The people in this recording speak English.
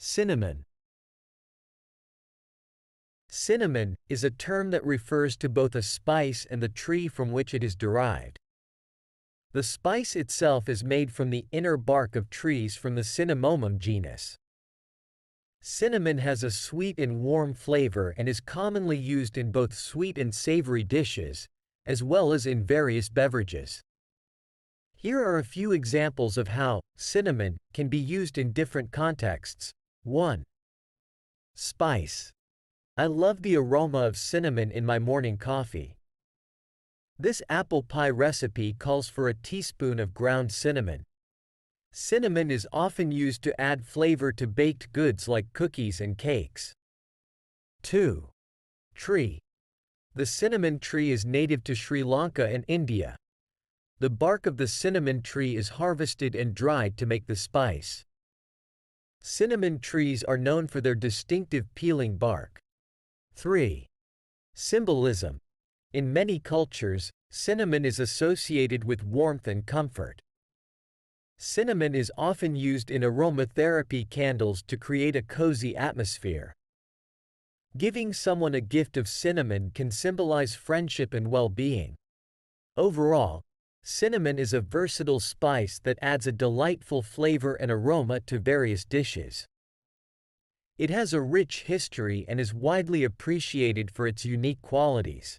Cinnamon. Cinnamon is a term that refers to both a spice and the tree from which it is derived. The spice itself is made from the inner bark of trees from the Cinnamomum genus. Cinnamon has a sweet and warm flavor and is commonly used in both sweet and savory dishes, as well as in various beverages. Here are a few examples of how cinnamon can be used in different contexts. 1. Spice. I love the aroma of cinnamon in my morning coffee. This apple pie recipe calls for a teaspoon of ground cinnamon. Cinnamon is often used to add flavor to baked goods like cookies and cakes. 2. Tree. The cinnamon tree is native to Sri Lanka and India. The bark of the cinnamon tree is harvested and dried to make the spice. Cinnamon trees are known for their distinctive peeling bark. 3. Symbolism. In many cultures, cinnamon is associated with warmth and comfort. Cinnamon is often used in aromatherapy candles to create a cozy atmosphere. Giving someone a gift of cinnamon can symbolize friendship and well-being. Overall, cinnamon is a versatile spice that adds a delightful flavor and aroma to various dishes. It has a rich history and is widely appreciated for its unique qualities.